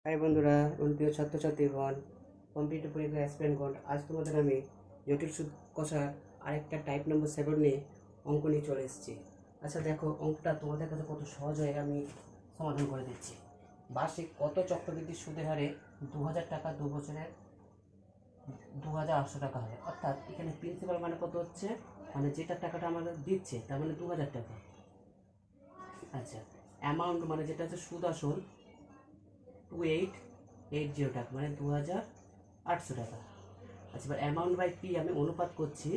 High বন্ধুরা এবং প্রিয় ছাত্রছাত্রীগণ, কম্পিউটার পরীক্ষা অ্যাসপিরেন্টগণ, আজ তোমাদের আমি জটিল সুদ কষার আরেকটা টাইপ নম্বর 7 নিয়ে অঙ্ক নিয়ে চলে এসেছি। আচ্ছা দেখো, অঙ্কটা তোমাদের কাছে কত সহজ হয় আমি সমাধান করে দিচ্ছি। বার্ষিক কত চক্রবৃদ্ধি সুদের হারে 2000 টাকা 2 বছরের 2800 টাকা হয়? অর্থাৎ এখানে প্রিন্সিপাল মানে কত হচ্ছে, মানে যেটা টাকাটা আমাদের দিচ্ছে তার মানে 2000 টাকা। আচ্ছা, অ্যামাউন্ট মানে যেটা হচ্ছে সুদ আসল 2880 টাকা, মানে 2800 টাকা। আচ্ছা, এবার অ্যামাউন্ট বাই পি আমি অনুপাত করছি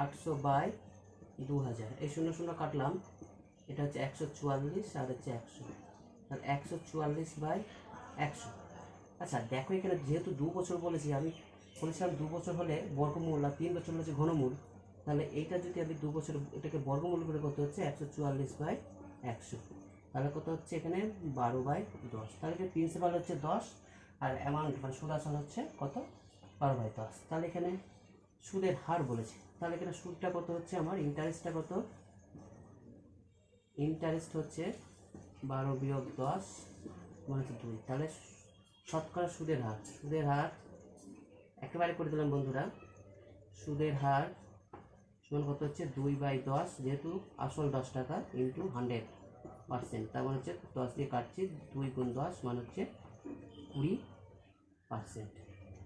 800/2000, এই 0 0 কাটলাম, এটা হচ্ছে 144 আর হচ্ছে 100, তাহলে 144/100। আচ্ছা দেখো, এখানে যেহেতু 2 বছর বলেছি, আমি বলেছিলাম 2 বছর হলে বর্গমূল আর 3 বছর হচ্ছে ঘনমূল, তাহলে এইটা যদি আমি 2 বছর এটাকে বর্গমূল করে কত হচ্ছে 144/100, তাহলে কত হচ্ছে এখানে 12/10। তাহলে যে প্রিন্সিপাল হচ্ছে 10 আর অ্যামাউন্ট মানে সুদ আসল হচ্ছে কত 12/10। তাহলে এখানে সুদের হার বলেছে, তাহলে এখানে সুদটা কত হচ্ছে আমার, ইন্টারেস্টটা কত, ইন্টারেস্ট হচ্ছে 12 - 10 মানে হচ্ছে 2। তাহলে শতকরা সুদের হার একেবারে করে দিলাম বন্ধুরা। সুদের হার সমান কত হচ্ছে 2/10, যেহেতু আসল 10 টাকা ইন্টু 100%, তার মানে হচ্ছে 10 দিয়ে কাটছি, 2 × 10 মানে হচ্ছে 20%।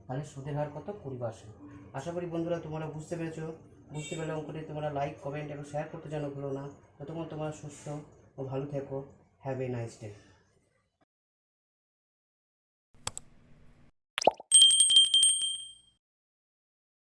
তাহলে সুদের হার কত, 20%। আশা করি বন্ধুরা তোমরা বুঝতে পেরেছো। বুঝতে পারলে অঙ্কটি তোমরা লাইক, কমেন্ট এবং শেয়ার করতে যেন ভুলো না। ততক্ষণ তোমরা সুস্থ ও ভালো থেকো। Have a nice day.